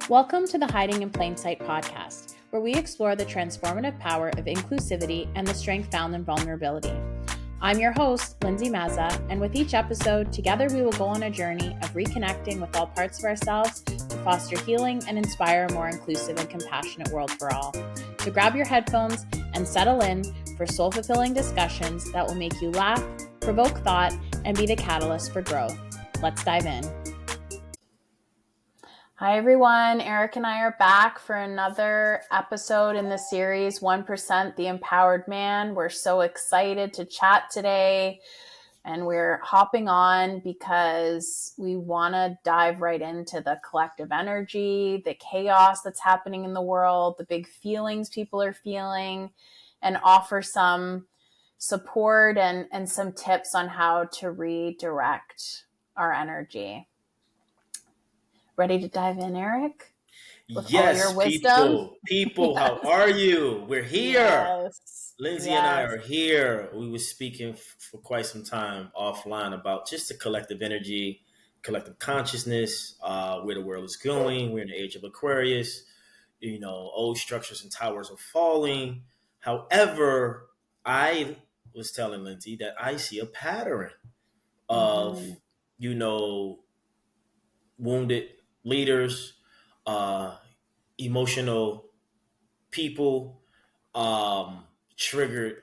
Welcome to the Hiding in Plain Sight podcast, where we explore the transformative power of inclusivity and the strength found in vulnerability. I'm your host, Lindsay Mazza, and with each episode, together we will go on a journey of reconnecting with all parts of ourselves to foster healing and inspire a more inclusive and compassionate world for all. So grab your headphones and settle in for soul-fulfilling discussions that will make you laugh, provoke thought, and be the catalyst for growth. Let's dive in. Hi, everyone. Eric and I are back for another episode in the series, 1% The Empowered Man. We're so excited to chat today, and we're hopping on because we want to dive right into the collective energy, the chaos that's happening in the world, the big feelings people are feeling, and offer some support and some tips on how to redirect our energy. Ready to dive in, Eric? With yes, all your wisdom? people, yes. How are you? We're here. Yes. Lindsay and I are here. We were speaking for quite some time offline about just the collective energy, collective consciousness, where the world is going. We're in the age of Aquarius. You know, old structures and towers are falling. However, I was telling Lindsay that I see a pattern of, wounded leaders, emotional people, triggered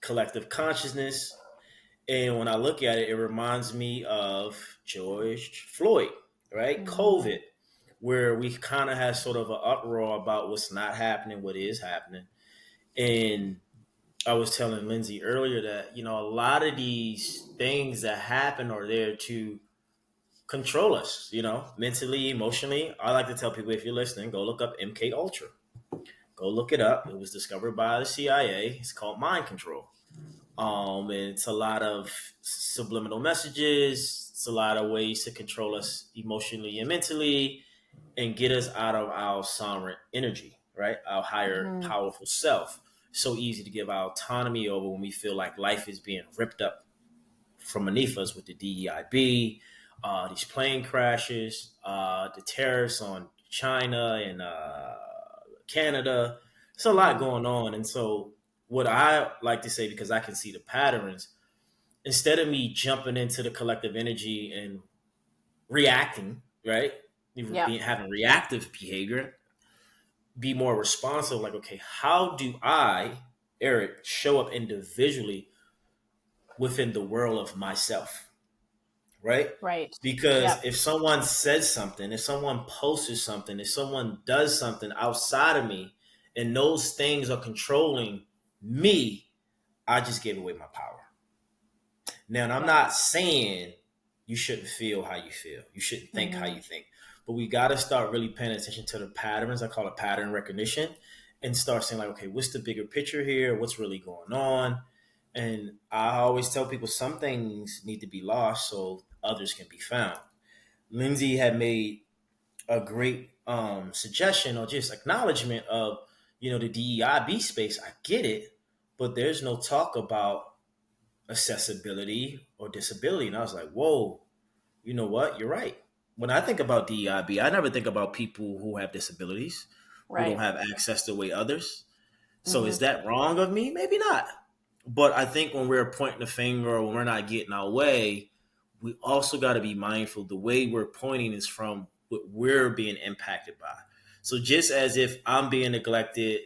collective consciousness. And when I look at it, it reminds me of George Floyd, right? COVID, where we kind of had sort of an uproar about what's not happening, what is happening. And I was telling Lindsay earlier that, a lot of these things that happen are there to control us, mentally, emotionally. I like to tell people, if you're listening, go look up MK Ultra. Go look it up. It was discovered by the CIA. It's called mind control. And it's a lot of subliminal messages. It's a lot of ways to control us emotionally and mentally and get us out of our sovereign energy, right? Our higher powerful self. So easy to give our autonomy over when we feel like life is being ripped up from beneath us with the DEIB, these plane crashes, the tariffs on China and Canada. There's a lot going on. And so what I like to say, because I can see the patterns, instead of me jumping into the collective energy and reacting, right? Having reactive behavior, be more responsive. Like, okay, how do I, Eric, show up individually within the world of myself? Right. Because if someone says something, if someone posts something, if someone does something outside of me, and those things are controlling me, I just gave away my power. Now, and I'm not saying you shouldn't feel how you feel. You shouldn't think how you think. But we got to start really paying attention to the patterns. I call it pattern recognition, and start saying like, okay, what's the bigger picture here? What's really going on? And I always tell people some things need to be lost so others can be found. Lindsay had made a great suggestion or just acknowledgement of, the DEIB space. I get it, but there's no talk about accessibility or disability. And I was like, whoa, you know what? You're right. When I think about DEIB, I never think about people who have disabilities, who don't have access the way others. So is that wrong of me? Maybe not. But I think when we're pointing the finger or when we're not getting our way, we also got to be mindful the way we're pointing is from what we're being impacted by. So just as if I'm being neglected,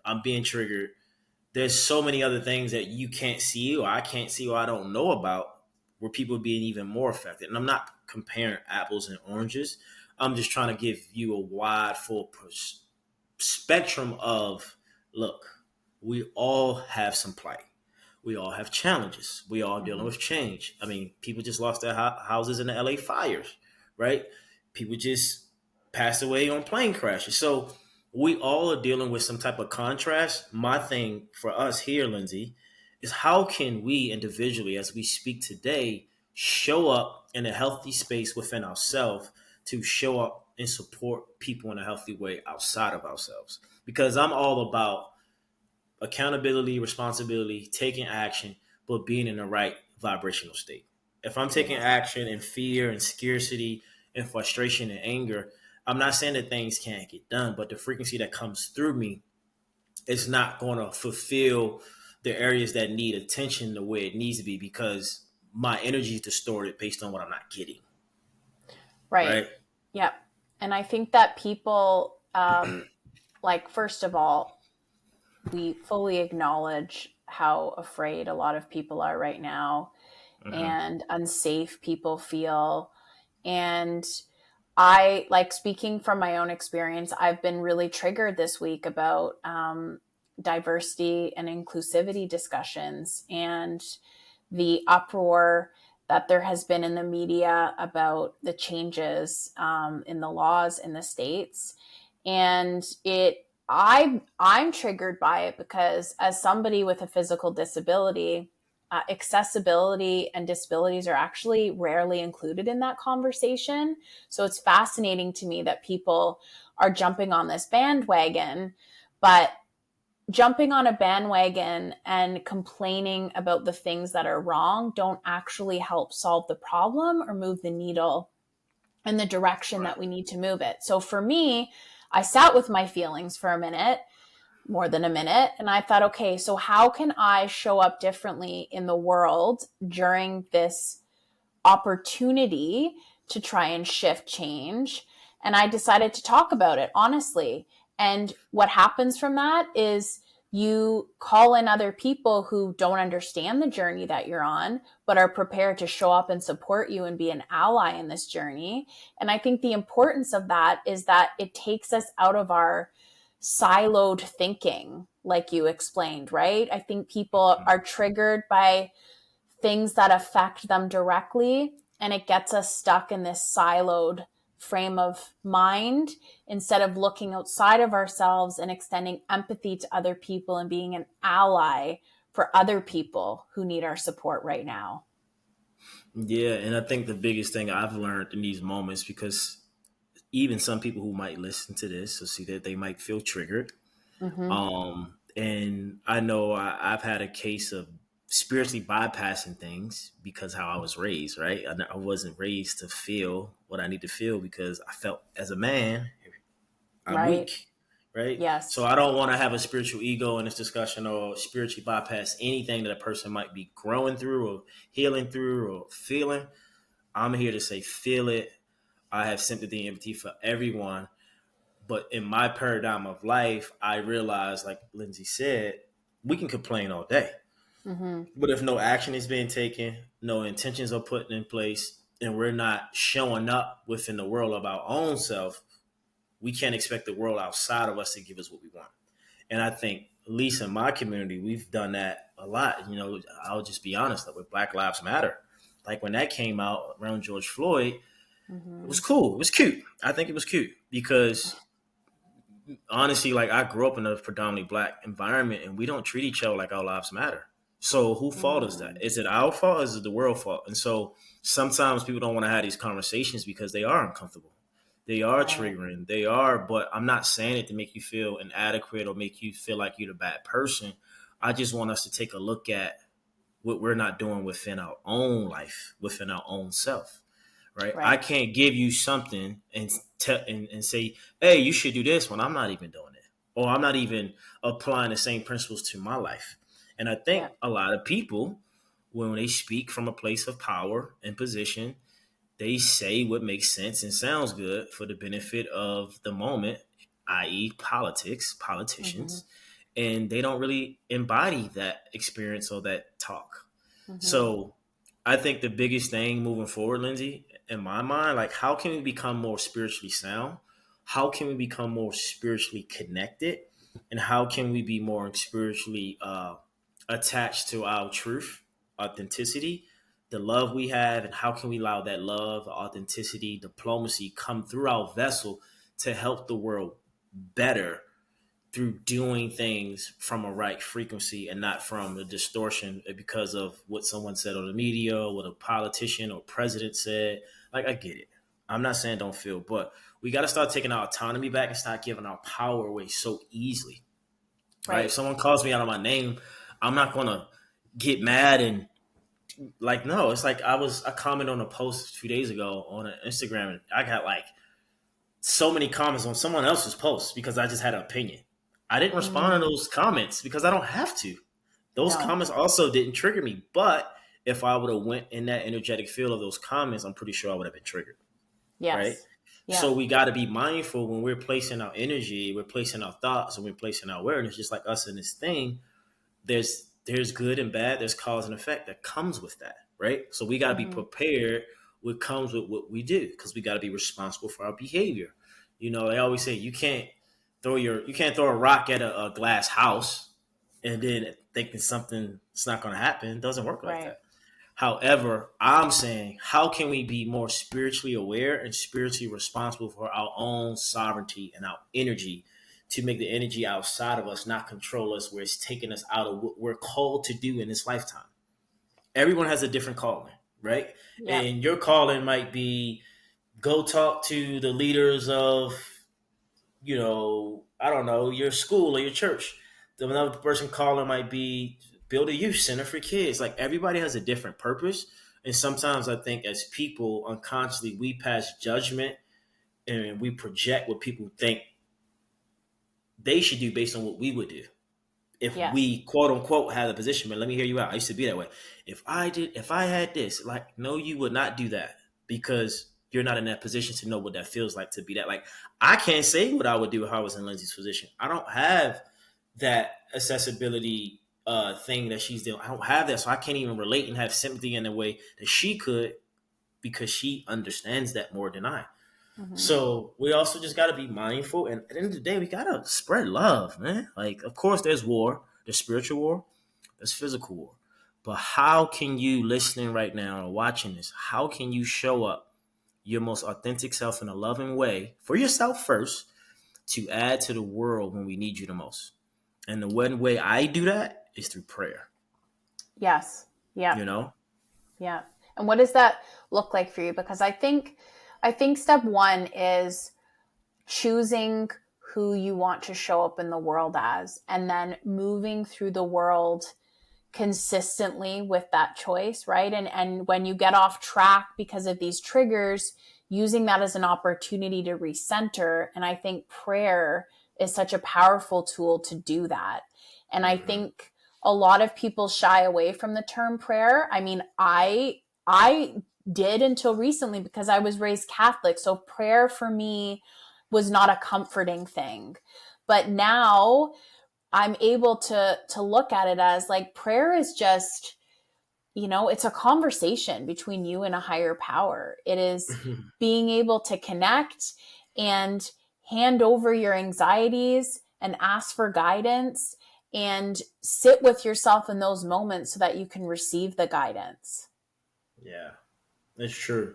I'm being triggered, there's so many other things that you can't see or I can't see or I don't know about where people are being even more affected. And I'm not comparing apples and oranges. I'm just trying to give you a wide, full spectrum of, look, we all have some plight. We all have challenges. We all dealing with change. I mean, people just lost their houses in the LA fires, right? People just passed away on plane crashes. So we all are dealing with some type of contrast. My thing for us here, Lindsay, is how can we individually, as we speak today, show up in a healthy space within ourselves to show up and support people in a healthy way outside of ourselves? Because I'm all about accountability, responsibility, taking action, but being in the right vibrational state. If I'm taking action in fear and scarcity and frustration and anger, I'm not saying that things can't get done, but the frequency that comes through me is not going to fulfill the areas that need attention the way it needs to be because my energy is distorted based on what I'm not getting. Right. Right. Yep. And I think that people, like, first of all, we fully acknowledge how afraid a lot of people are right now Mm-hmm. and unsafe people feel. And I, like, speaking from my own experience, I've been really triggered this week about diversity and inclusivity discussions and the uproar that there has been in the media about the changes in the laws in the states. And I'm triggered by it because as somebody with a physical disability, accessibility and disabilities are actually rarely included in that conversation. So it's fascinating to me that people are jumping on this bandwagon, but jumping on a bandwagon and complaining about the things that are wrong don't actually help solve the problem or move the needle in the direction Right. that we need to move it. So for me, I sat with my feelings for a minute, more than a minute, and I thought, okay, so how can I show up differently in the world during this opportunity to try and shift change? And I decided to talk about it honestly. And what happens from that is you call in other people who don't understand the journey that you're on, but are prepared to show up and support you and be an ally in this journey. And I think the importance of that is that it takes us out of our siloed thinking, like you explained, right? I think people are triggered by things that affect them directly, and it gets us stuck in this siloed frame of mind instead of looking outside of ourselves and extending empathy to other people and being an ally for other people who need our support right now. Yeah, and I think the biggest thing I've learned in these moments, because even some people who might listen to this will see that they might feel triggered. Mm-hmm. And I know I've had a case of spiritually bypassing things because how I was raised, right? I wasn't raised to feel what I need to feel because I felt as a man, I'm Right. weak, right? So Yes. I don't want to have a spiritual ego in this discussion or spiritually bypass anything that a person might be growing through or healing through or feeling. I'm here to say, feel it. I have sympathy and empathy for everyone. But in my paradigm of life, I realize, like Lindsay said, we can complain all day. Mm-hmm. But if no action is being taken, no intentions are put in place, and we're not showing up within the world of our own self, we can't expect the world outside of us to give us what we want. And I think, at least in my community, we've done that a lot. You know, I'll just be honest, like with Black Lives Matter. Like when that came out around George Floyd, it Mm-hmm. was cool. It was cute. I think it was cute because honestly, like I grew up in a predominantly black environment and we don't treat each other like our lives matter. So who fault is that? Mm-hmm. Is it our fault or is it the world fault? And so sometimes people don't want to have these conversations because they are uncomfortable. They are Right. triggering. They are, but I'm not saying it to make you feel inadequate or make you feel like you're the bad person. I just want us to take a look at what we're not doing within our own life, within our own self, right? I Right. can't give you something and say, hey, you should do this when I'm not even doing it, or I'm not even applying the same principles to my life. And I think Yeah. a lot of people, when they speak from a place of power and position, they say what makes sense and sounds good for the benefit of the moment, i.e., politics, Mm-hmm. politicians, and they don't really embody that experience or that talk. Mm-hmm. So I think the biggest thing moving forward, Lindsay, in my mind, like how can we become more spiritually sound? How can we become more spiritually connected? And how can we be more spiritually attached to our truth, authenticity, the love we have, and how can we allow that love, authenticity, diplomacy come through our vessel to help the world better through doing things from a right frequency and not from a distortion because of what someone said on the media or what a politician or president said. Like, I get it. I'm not saying don't feel, but we got to start taking our autonomy back and start giving our power away so easily, right? If Right. someone calls me out of my name, I'm not going to get mad and like, no, it's like I commented on a post a few days ago on Instagram and I got like so many comments on someone else's post because I just had an opinion. I didn't respond to Mm, those comments because I don't have to. Those no. comments also didn't trigger me. But if I would have went in that energetic field of those comments, I'm pretty sure I would have been triggered. Right. Yes. So Yeah. we got to be mindful when we're placing our energy, we're placing our thoughts, and we're placing our awareness, just like us in this thing. There's good and bad. There's cause and effect that comes with that, right? So we got to be Hmm. prepared. What comes with what we do, because we got to be responsible for our behavior. They always say you can't throw a rock at a glass house and then thinking something's not going to happen. It doesn't work like Right. that. However, I'm saying, how can we be more spiritually aware and spiritually responsible for our own sovereignty and our energy to make the energy outside of us not control us, where it's taking us out of what we're called to do in this lifetime? Everyone has a different calling, right? Yep. And your calling might be go talk to the leaders of, I don't know, your school or your church. Another person calling might be build a youth center for kids. Like, everybody has a different purpose. And sometimes I think as people, unconsciously, we pass judgment and we project what people think they should do based on what we would do. If Yes. we quote unquote had a position, but let me hear you out. I used to be that way. If I had this, like, no, you would not do that because you're not in that position to know what that feels like to be that. Like, I can't say what I would do if I was in Lindsay's position. I don't have that accessibility thing that she's doing. I don't have that, so I can't even relate and have sympathy in the way that she could, because she understands that more than I. Hmm. So we also just got to be mindful, and at the end of the day, we got to spread love, man. Like, of course, there's war, there's spiritual war, there's physical war, but how can you, listening right now or watching this, how can you show up your most authentic self in a loving way for yourself first to add to the world when we need you the most? And the one way I do that is through prayer. Yes. Yep. You know, Yeah. And what does that look like for you? Because I think step one is choosing who you want to show up in the world as, and then moving through the world consistently with that choice, right? And when you get off track because of these triggers, using that as an opportunity to recenter. And I think prayer is such a powerful tool to do that. And I mm-hmm. think a lot of people shy away from the term prayer. I mean, I did until recently because I was raised Catholic. So prayer for me was not a comforting thing. But now I'm able to look at it as like prayer is just, it's a conversation between you and a higher power. It is being able to connect and hand over your anxieties and ask for guidance and sit with yourself in those moments so that you can receive the guidance. Yeah, that's true.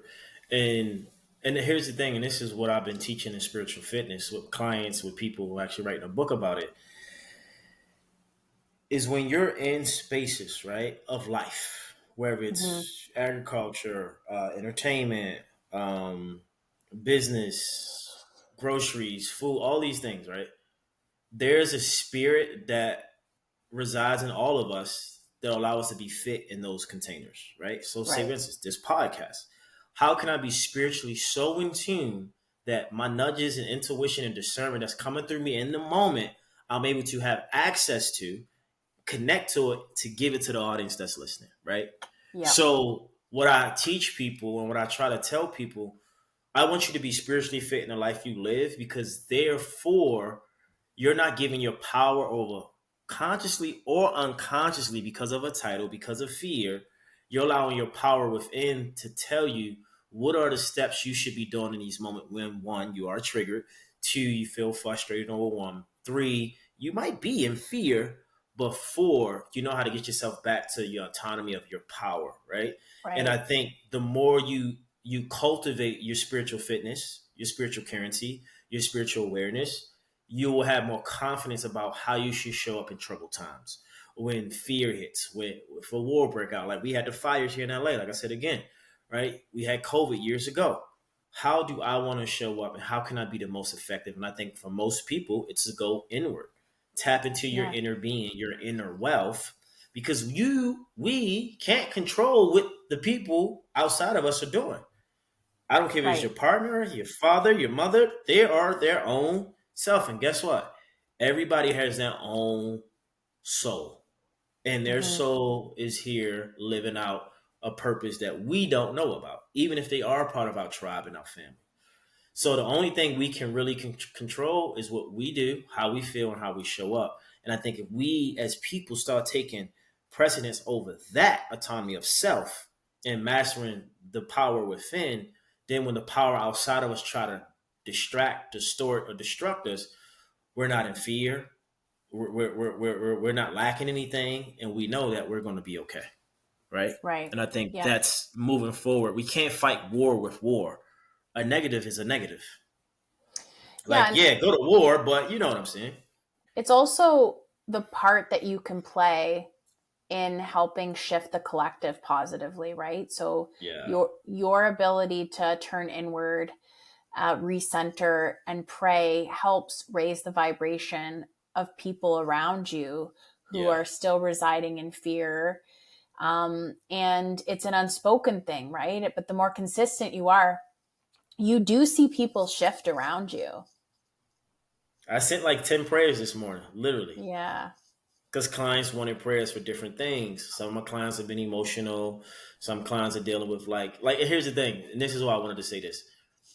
And and here's the thing, and this is what I've been teaching in spiritual fitness with clients, with people who are actually writing a book about it, is when you're in spaces, right, of life, whether Mm-hmm. it's agriculture, entertainment, um, business, groceries, food, all these things, right? There's a spirit that resides in all of us that allow us to be fit in those containers, right? So, say for Right. instance, this podcast. How can I be spiritually so in tune that my nudges and intuition and discernment that's coming through me in the moment, I'm able to have access to, connect to it, to give it to the audience that's listening, right? Yep. So, what I teach people and what I try to tell people, I want you to be spiritually fit in the life you live, because therefore you're not giving your power over, consciously or unconsciously, because of a title, because of fear. You're allowing your power within to tell you what are the steps you should be doing in these moments when, one, you are triggered, two, you feel frustrated, or one, three, you might be in fear, but four, you know how to get yourself back to your autonomy of your power, right? And I Right. think the more you cultivate your spiritual fitness, your spiritual currency, your spiritual awareness, you will have more confidence about how you should show up in troubled times. When fear hits, when if a war break out, like we had the fires here in LA, like I said again, right? We had COVID years ago. How do I want to show up and how can I be the most effective? And I think for most people, it's to go inward, tap into your Yeah. inner being, your inner wealth, because we can't control what the people outside of us are doing. I don't care if it's your Right. partner, your father, your mother. They are their own self. And guess what? Everybody has their own soul. And their Hmm. soul is here living out a purpose that we don't know about, even if they are part of our tribe and our family. So the only thing we can really control is what we do, how we feel, and how we show up. And I think if we as people start taking precedence over that autonomy of self and mastering the power within, then when the power outside of us try to distract, distort, or destruct us, we're not in fear. We're not lacking anything, and we know that we're going to be okay, right? Right. And I think Yeah. that's moving forward. We can't fight war with war. A negative is a negative. Yeah. Like, And yeah, go to war, but you know what I'm saying? it's also the part that you can play in helping shift the collective positively, right? So Yeah, your ability to turn inward, recenter, and pray helps raise the vibration of people around you who yeah, are still residing in fear. And it's an unspoken thing, right? But the more consistent you are, you do see people shift around you. I sent like 10 prayers this morning, literally, Yeah. because clients wanted prayers for different things. Some of my clients have been emotional. Some clients are dealing with like. Here's the thing, and this is why I wanted to say this,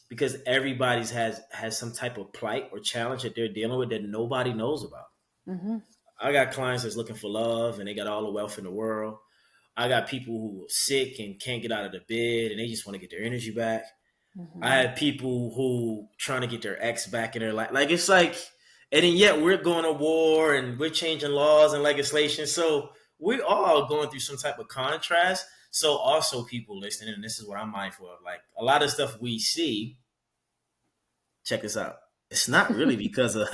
because everybody's has some type of plight or challenge that they're dealing with that nobody knows about. Hmm. I got clients that's looking for love and they got all the wealth in the world. I got people who are sick and can't get out of the bed and they just want to get their energy back. I Hmm. had people who trying to get their ex back in their life. Like it's like, and then yet we're going to war and we're changing laws and legislation. So we all going through some type of contrast. So also people listening, and this is what I'm mindful of. Like a lot of stuff we see, check this out. It's not really because of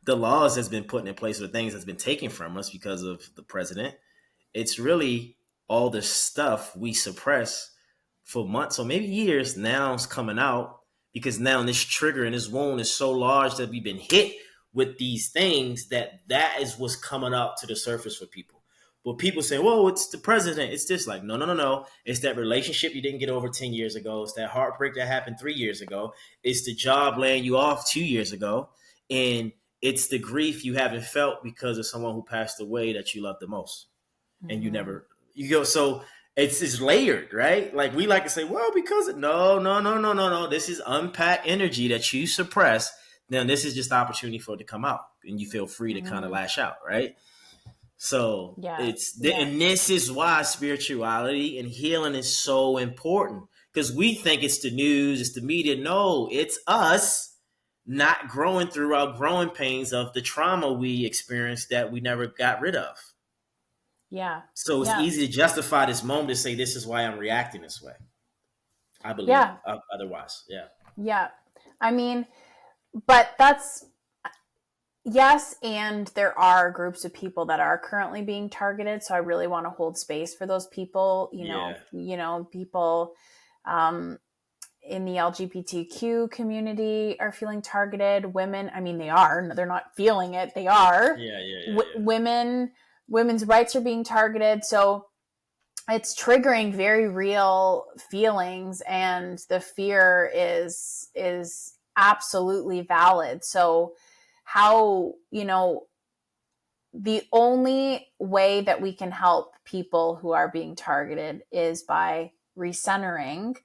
the laws that's been put in place or things that's been taken from us because of the president. It's really all the stuff we suppress for months or maybe years now it's coming out because now this trigger and this wound is so large that we've been hit with these things that is what's coming up to the surface for people. But people say, "Whoa, it's the president. It's this." Like, no, no, no, no. It's that relationship you didn't get over 10 years ago. It's that heartbreak that happened 3 years ago. It's the job laying you off 2 years ago. And it's the grief you haven't felt because of someone who passed away that you love the most and you Hmm. never you go so it's layered, right? Like we like to say, well, because no, no, no, no, no, no. This is unpacked energy that you suppress. Then this is just the opportunity for it to come out, and you feel free to kind of Hmm. lash out, right? So Yeah. it's Yeah. and this is why spirituality and healing is so important because we think it's the news, it's the media. No, it's us not growing through our growing pains of the trauma we experienced that we never got rid of. Yeah. So it's Yeah. easy to justify this moment to say this is why I'm reacting this way. I believe Yeah. otherwise. Yeah. Yeah. I mean, but that's yes, and there are groups of people that are currently being targeted, so I really want to hold space for those people, Yeah. people um in the LGBTQ community are feeling targeted. Women, I mean, they are. They're not feeling it. They are. Yeah. Yeah. Yeah. Yeah. Women's rights are being targeted. So it's triggering very real feelings, and the fear is absolutely valid. So how the only way that we can help people who are being targeted is by recentering,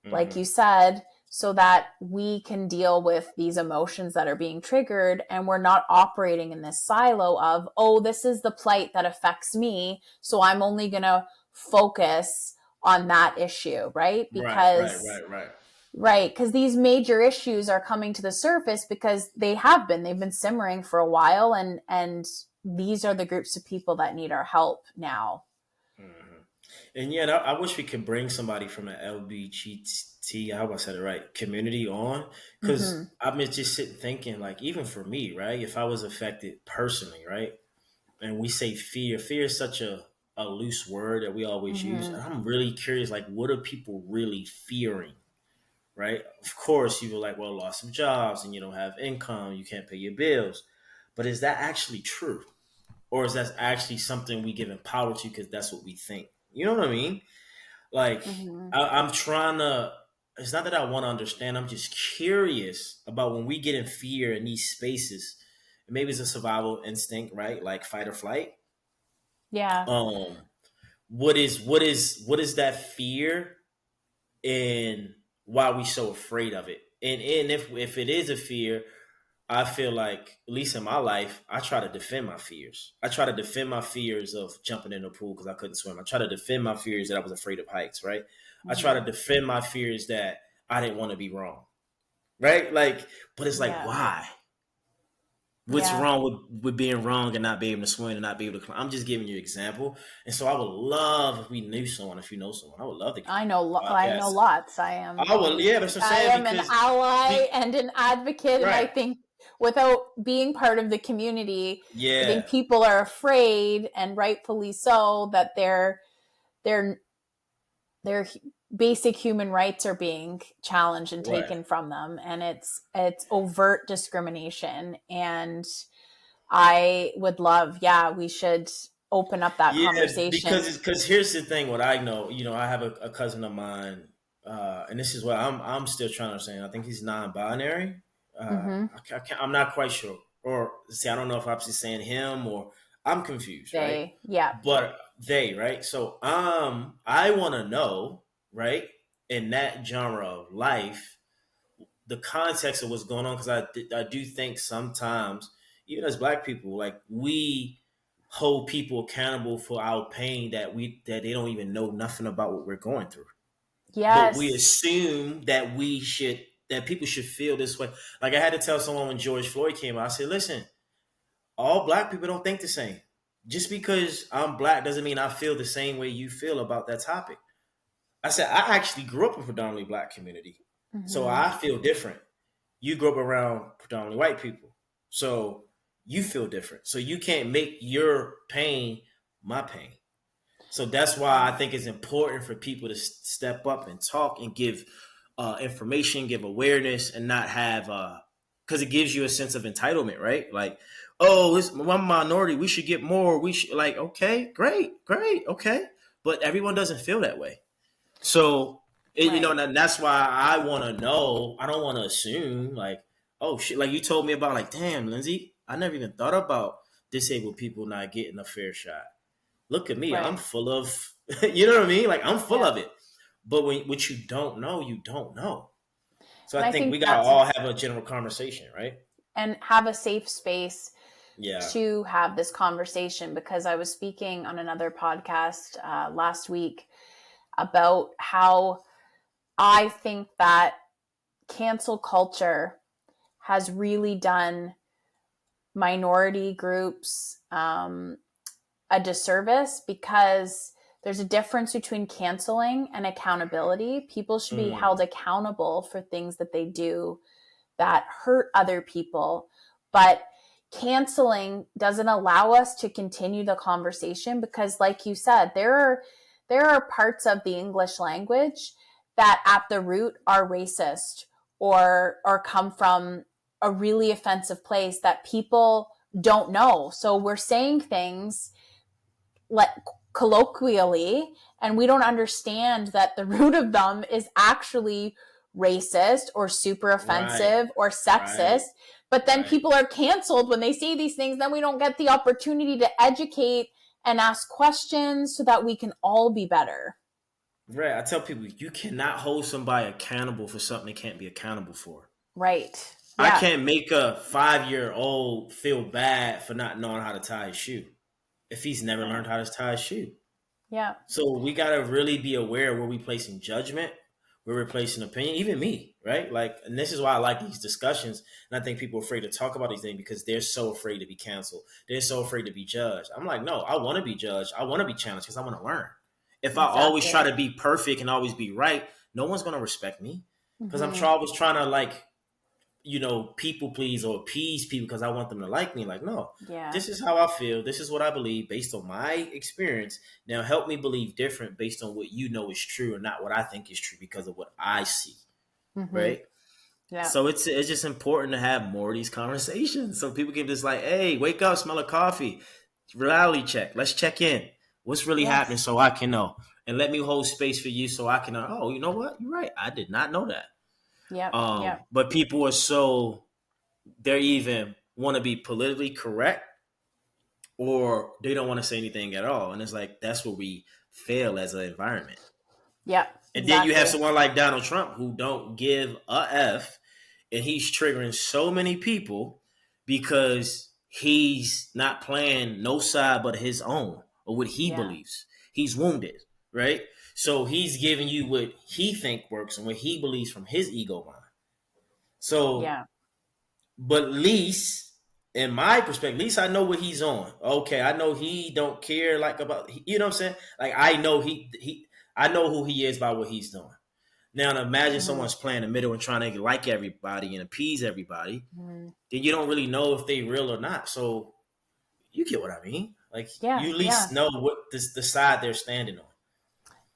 like Mm-hmm. you said, so that we can deal with these emotions that are being triggered and we're not operating in this silo of, oh, this is the plight that affects me, so I'm only going to focus on that issue, right? Right. Right. Because Right. Right. right, because these major issues are coming to the surface because they've been simmering for a while, and these are the groups of people that need our help now. Mm-hmm. And yeah, I wish we could bring somebody from the LBGT, I hope I said it right, community on, because Mm-hmm. I've been just sitting thinking, like, even for me, right, if I was affected personally, right, and we say fear, fear is such a loose word that we always use. Mm-hmm. And I'm really curious, like, what are people really fearing? Right? Of course, you were like, well, loss of jobs and you don't have income, you can't pay your bills. But is that actually true? Or is that actually something we give power to because that's what we think? You know what I mean? Like, Mm-hmm. I'm trying to. it's not that I want to understand. I'm just curious about when we get in fear in these spaces. Maybe it's a survival instinct, right? Like fight or flight. Yeah. Um, what is that fear, and why are we so afraid of it? And if it is a fear, I feel like, at least in my life, I try to defend my fears. I try to defend my fears of jumping in the pool because I couldn't swim. I try to defend my fears that I was afraid of heights, right? I try to Mhm. defend my fears that I didn't want to be wrong, right? Like, but it's like, Yeah. why? What's Yeah. wrong with being wrong and not being able to swim and not be able to climb? I'm just giving you an example. And so I would love if we knew someone, if you know someone, I would love to get I know I know podcast. lots. I would, yeah, that's what I'm I saying. am an Because ally and an advocate, and I right, think without being part of the community, I yeah, think people are afraid, and rightfully so, that their their basic human rights are being challenged and right. taken from them, and it's overt discrimination. And I would love, yeah, we should open up that Yeah, conversation. because here's the thing. What I know, I have a cousin of mine, and this is what I'm still trying to understand. I think he's non-binary. Mm-hmm. I'm not quite sure, or see, I don't know if I'm just saying him or I'm confused, right? Yeah. But they, right? So, I want to know, right, in that genre of life, the context of what's going on, because I do think sometimes, even as Black people, like we hold people accountable for our pain that they don't even know nothing about what we're going through, but we Yes. assume that people should feel this way. Like I had to tell someone when George Floyd came out, I said, listen, all Black people don't think the same. Just because I'm Black doesn't mean I feel the same way you feel about that topic. I said, I actually grew up in a predominantly Black community, so Mm-hmm. I feel different. You grew up around predominantly white people, so you feel different. So you can't make your pain my pain. So that's why I think it's important for people to step up and talk and give information, give awareness, and not have because it gives you a sense of entitlement, right? Like, oh, it's one minority, we should get more. We should, like, okay, great, okay, but everyone doesn't feel that way. So Right. and that's why I want to know. I don't want to assume like, oh shit, like you told me about, like, damn, Lindsay, I never even thought about disabled people not getting a fair shot. Look at me, I'm Right. full of, you know what I mean? Like I'm full Yeah. of it. But what you don't know, you don't know. So I And I think we think gotta that's, all have a general conversation, right? and have a safe space Yeah. to have this conversation, because I was speaking on another podcast last week about how I think that cancel culture has really done minority groups a disservice, because there's a difference between canceling and accountability. People should be held Mm, accountable for things that they do that hurt other people, but canceling doesn't allow us to continue the conversation, because like you said, there are parts of the English language that at the root are racist, or come from a really offensive place that people don't know. So we're saying things like colloquially, and we don't understand that the root of them is actually racist or super right, offensive or right, sexist. But then right. people are canceled when they say these things. Then we don't get the opportunity to educate and ask questions so that we can all be better. Right. I tell people you cannot hold somebody accountable for something they can't be accountable for. Right. I Yeah. can't make a 5-year-old feel bad for not knowing how to tie his shoe if he's never Yeah. learned how to tie his shoe. Yeah. So we gotta really be aware where we placing judgment, where we're placing opinion, even me, right? Like, and this is why I like these discussions. And I think people are afraid to talk about these things because they're so afraid to be canceled. They're so afraid to be judged. I'm like, no, I want to be judged. I want to be challenged because I want to learn. If I always try Exactly. to be perfect and always be right, no one's gonna respect me because Mm-hmm. always trying to, like, people please or appease people because I want them to like me. Like, no, Yeah. this is how I feel. This is what I believe based on my experience. Now help me believe different based on what you know is true and not what I think is true because of what I see. Mm-hmm. Right. Yeah. So it's just important to have more of these conversations so people can just, like, hey, wake up, smell of coffee, reality check. Let's check in. What's really happening Yes. so I can know? And let me hold space for you so I can know, oh, you know what? You're right. I did not know that. Yep. Yep. But people are so, they're even want to be politically correct, or they don't want to say anything at all. And it's like, that's where we fail as an environment. Yep. And then you have Exactly. someone like Donald Trump who don't give a F, and he's triggering so many people because he's not playing no side but his own or what he Yeah. believes. He's wounded, right? So he's giving you what he think works and what he believes from his ego mind. So, Yeah. but at least in my perspective, at least I know what he's on. Okay, I know he don't care like about, you know what I'm saying? Like I know I know who he is by what he's doing. Now, imagine Mm-hmm. someone's playing the middle and trying to like everybody and appease everybody. Mm-hmm. Then you don't really know if they real or not. So you get what I mean. Like Yeah. you at Yeah. least know what the side they're standing on.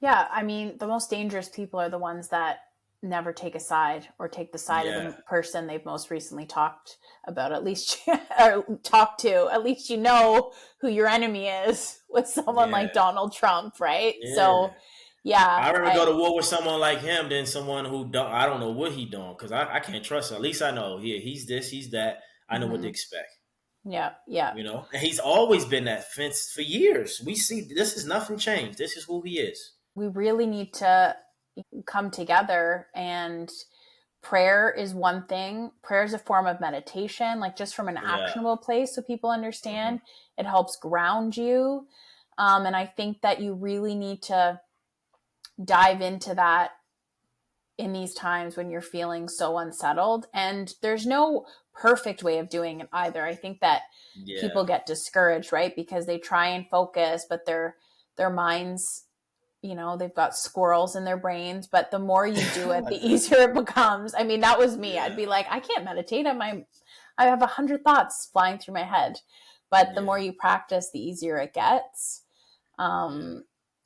Yeah. I mean, the most dangerous people are the ones that never take a side or take the side of Yeah, the person they've most recently talked about, at least, or talked to. At least you know who your enemy is with someone yeah, like Donald Trump, right? yeah. So, yeah, I'd rather go to war with someone like him than someone who I don't know what he doing because I can't trust him. At least I know he's this, he's that. I know what to mm-hmm. expect. Yeah, yeah. You know, and he's always been that fence for years. We see this is nothing changed. This is who he is. We really need to come together, and prayer is one thing. Prayer is a form of meditation, like just from an Yeah. actionable place so people Mm-hmm. understand. It helps ground you. And I think that you really need to dive into that in these times when you're feeling so unsettled. And there's no perfect way of doing it either. I think that Yeah. people get discouraged, right? Because they try and focus, but their minds, they've got squirrels in their brains. But the more you do I it, the like that. easier it becomes. I mean, that was me. I'd Yeah. be like, I can't meditate. I have 100 thoughts flying through my head. But the Yeah. more you practice, the easier it gets. Yeah.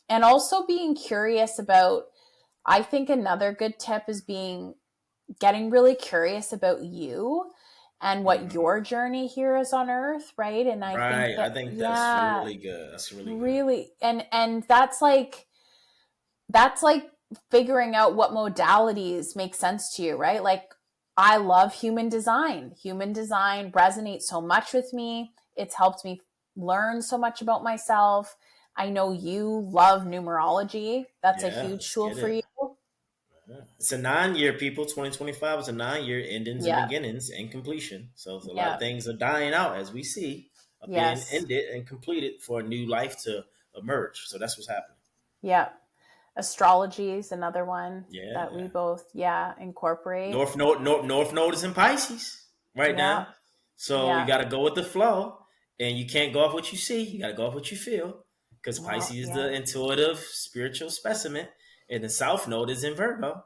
And also being curious about, I think another good tip is getting really curious about you and what Mm-hmm. your journey here is on earth, right? And I think Right. I that, think that's yeah, really good. That's really good. really, and that's like figuring out what modalities make sense to you, right? Like, I love human design. Human design resonates so much with me. It's helped me learn so much about myself. I know you love numerology. That's a Yeah. huge Let's tool get for it. you. Yeah. It's a 9 year, people. 2025 is a 9 year endings and Yeah. beginnings and completion. So a lot of Yeah. things are dying out as we see, are being Yes. ended and completed for a new life to emerge. So that's what's happening. Yeah. Astrology is another one that we Yeah. both, incorporate. North Node is in Pisces right Yeah. now. So you Yeah. got to go with the flow, and you can't go off what you see. You got to go off what you feel, because Well, Pisces is yeah. the intuitive spiritual specimen, and the South Node is in Virgo.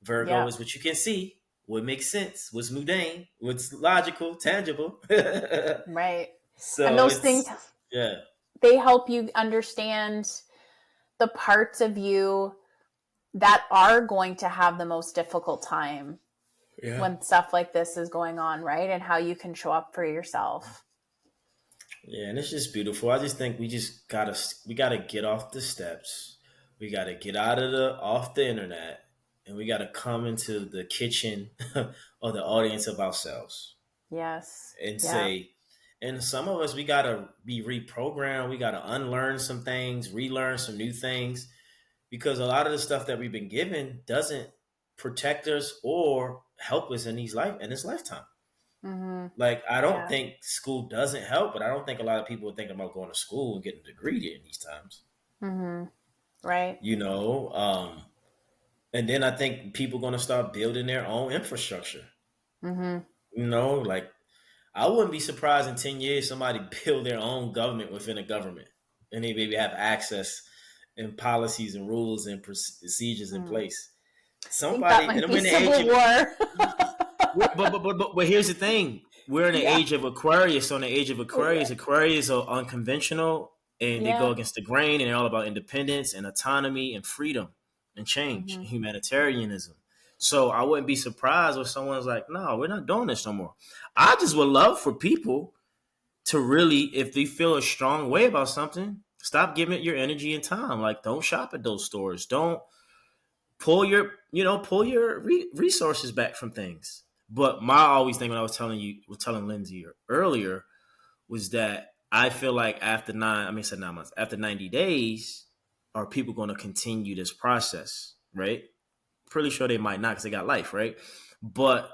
Virgo Yeah. is what you can see, what makes sense, what's mundane, what's logical, tangible. Right. And So those things, it's yeah, they help you understand the parts of you that are going to have the most difficult time yeah, when stuff like this is going on, right? And how you can show up for yourself. yeah, and it's just beautiful. I just think we gotta get off the steps. We gotta get out of the off the internet, and we gotta come into the kitchen or the audience of ourselves Yes. and Yeah. say. And some of us, we gotta be reprogrammed. We gotta unlearn some things, relearn some new things, because a lot of the stuff that we've been given doesn't protect us or help us in this lifetime. Mm-hmm. Like, I don't Yeah. think school doesn't help, but I don't think a lot of people are thinking about going to school and getting a degree in these times. Mm-hmm. Right. You know, and then I think people are going to start building their own infrastructure. Mm-hmm. You know, like I wouldn't be surprised in 10 years somebody build their own government within a government, and they maybe have access and policies and rules and procedures in Mm. place. I think that Somebody, might and be we're in the age Civil of, War. but here's the thing: we're in the Yeah. age of Aquarius. So in the age of Aquarius, Okay. Aquarius are unconventional, and they go Yeah. against the grain, and they're all about independence and autonomy and freedom and change Mm-hmm. and humanitarianism. So I wouldn't be surprised if someone's like, "No, we're not doing this no more." I just would love for people to really, if they feel a strong way about something, Stop giving it your energy and time. Like, don't shop at those stores. Don't pull your resources back from things. But my always thing when I was telling Lindsay earlier was that I feel like after 9 months, after 90 days, are people going to continue this process, right? Pretty sure they might not because they got life, right? But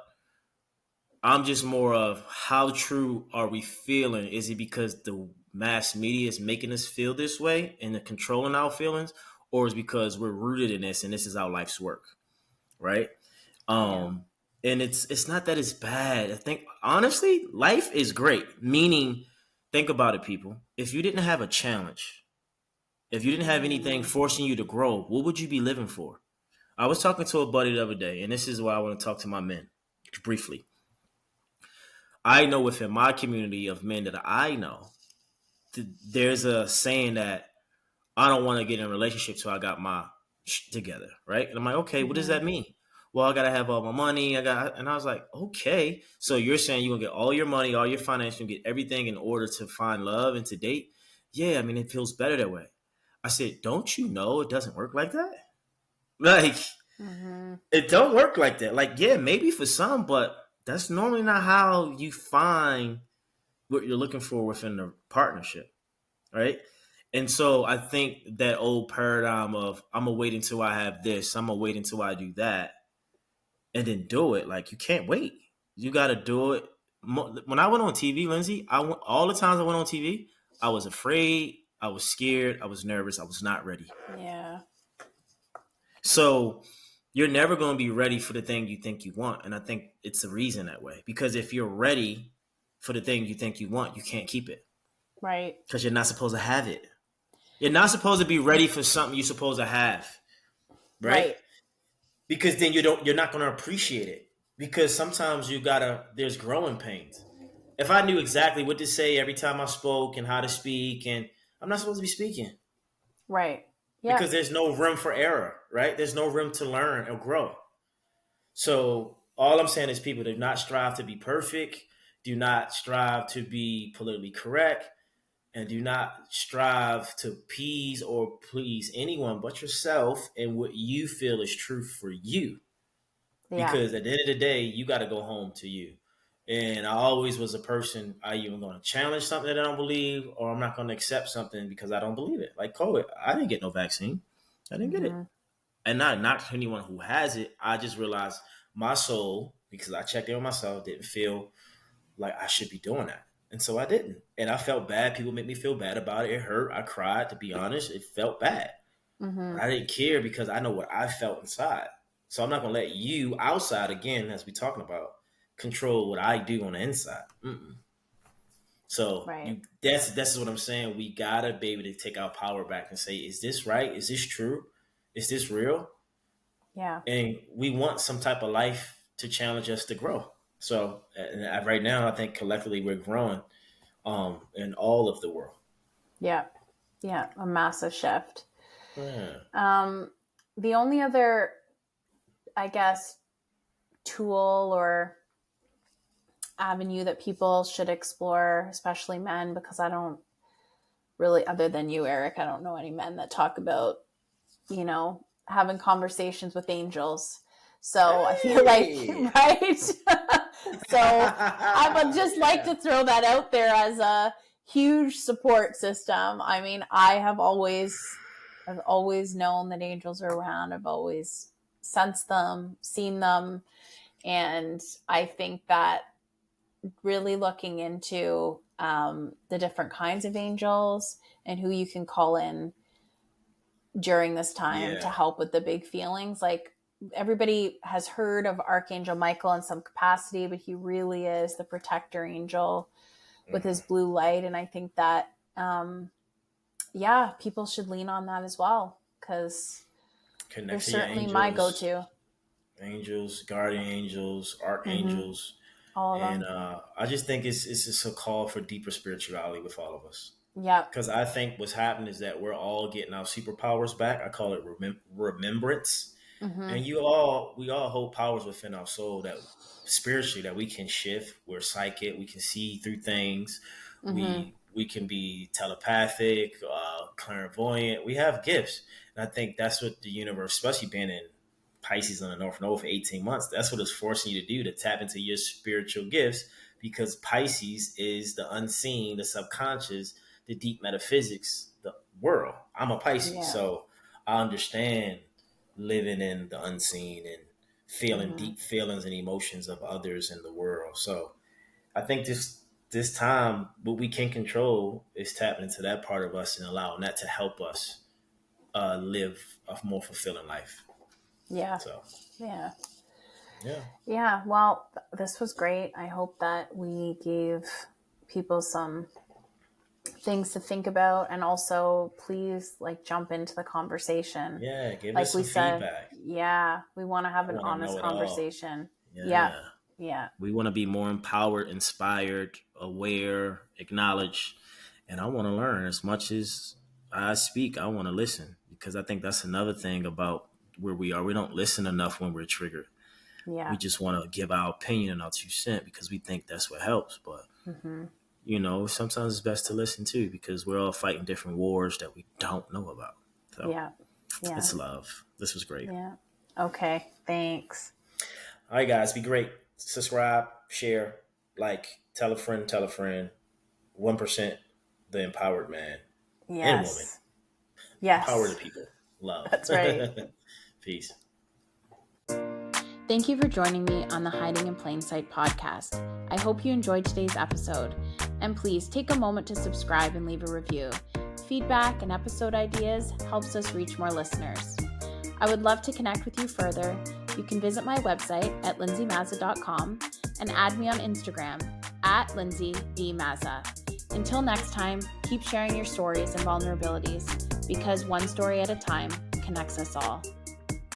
I'm just more of how true are we feeling? Is it because the mass media is making us feel this way and controlling our feelings, or is it because we're rooted in this and this is our life's work, right? Yeah. And it's not that it's bad. I think honestly, life is great. Meaning, think about it, people. If you didn't have a challenge, if you didn't have anything forcing you to grow, what would you be living for? I was talking to a buddy the other day, and this is why I want to talk to my men briefly. I know within my community of men that I know, there's a saying that I don't want to get in a relationship till I got my together, right? And I'm like, okay, what does Mm-hmm. that mean? Well, I gotta have all my money. And I was like, okay, so you're saying you're gonna get all your money, all your finances, and get everything in order to find love and to date? Yeah, I mean, it feels better that way. I said, don't you know it doesn't work like that? Like, Mm-hmm. it don't work like that. Like, yeah, maybe for some, but that's normally not how you find what you're looking for within the partnership, right? And so I think that old paradigm of I'm gonna wait until I have this, I'm gonna wait until I do that, and then do it. Like, you can't wait. You got to do it. When I went on TV, Lindsay, all the times I went on TV, I was afraid, I was scared, I was nervous, I was not ready. Yeah. So you're never going to be ready for the thing you think you want, and I think it's the reason that way. Because if you're ready for the thing you think you want, you can't keep it Right. because you're not supposed to have it. You're not supposed to be ready for something you're supposed to have, right? Right. Because then you're not going to appreciate it. Because sometimes there's growing pains. If I knew exactly what to say every time I spoke and how to speak, and I'm not supposed to be speaking Right. because Yep. there's no room for error, right? There's no room to learn or grow. So all I'm saying is, people, do not strive to be perfect. Do not strive to be politically correct, and do not strive to appease or please anyone but yourself and what you feel is true for you. Yeah. Because at the end of the day, you got to go home to you. And I always was a person, I even going to challenge something that I don't believe, or I'm not going to accept something because I don't believe it. Like COVID, I didn't get no vaccine. I didn't get it. Mm-hmm. And not to anyone who has it. I just realized my soul, because I checked in with myself, didn't feel like I should be doing that. And so I didn't. And I felt bad. People made me feel bad about it. It hurt. I cried, to be honest. It felt bad. Mm-hmm. But I didn't care because I know what I felt inside. So I'm not going to let you outside, again, as we talking about, control what I do on the inside. Mm-mm. So Right. that's what I'm saying. We gotta be able to take our power back and say, is this right? Is this true? Is this real? Yeah. And we want some type of life to challenge us to grow. So right now, I think collectively we're growing in all of the world. Yeah. Yeah. A massive shift. Yeah. Um, the only other, I guess, tool or avenue that people should explore, especially men, because I don't really, other than you, Eric, I don't know any men that talk about, having conversations with angels. So I feel like, Hey! right? So I would just like to throw that out there as a huge support system. I mean, I've always known that angels are around. I've always sensed them, seen them. And I think that really looking into the different kinds of angels and who you can call in during this time to Yeah. help with the big feelings. Like, everybody has heard of Archangel Michael in some capacity, but he really is the protector angel with his Mhm. blue light. And I think that, people should lean on that as well, because they're Connect to your certainly my angels, go-to. angels, guardian angels, Mm-hmm. archangels. All of And them. I just think it's just a call for deeper spirituality with all of us. Yep. Because I think what's happening is that we're all getting our superpowers back. I call it remembrance. Mm-hmm. And we all hold powers within our soul that spiritually that we can shift. We're psychic. We can see through things. Mm-hmm. We can be telepathic, clairvoyant. We have gifts. And I think that's what the universe, especially being in Pisces on the North Node for 18 months, that's what it's forcing you to do, to tap into your spiritual gifts, because Pisces is the unseen, the subconscious, the deep metaphysics, the world. I'm a Pisces, so I understand living in the unseen and feeling deep feelings and emotions of others in the world. So I think this time, what we can control is tapping into that part of us and allowing that to help us live a more fulfilling life. Yeah. So Yeah. Yeah. Yeah. Well, this was great. I hope that we gave people some things to think about, and also please jump into the conversation. Yeah. Give us some feedback. Yeah. We want to have an honest conversation. Yeah. We want to be more empowered, inspired, aware, acknowledged. And I want to learn as much as I speak. I want to listen, because I think that's another thing about where we are. We don't listen enough when we're triggered. Yeah. We just want to give our opinion and our 2 cents because we think that's what helps. But, sometimes it's best to listen too, because we're all fighting different wars that we don't know about. So it's love. This was great. Yeah. Okay. Thanks. All right, guys, be great. Subscribe, share, tell a friend, 1%, the empowered man and woman. Yes. Empower the people. Love. That's right. Peace. Thank you for joining me on the Hiding in Plain Sight podcast. I hope you enjoyed today's episode. And please take a moment to subscribe and leave a review. Feedback and episode ideas helps us reach more listeners. I would love to connect with you further. You can visit my website at lindsaymazza.com and add me on Instagram at LindsaydMazza. Until next time, keep sharing your stories and vulnerabilities, because one story at a time connects us all.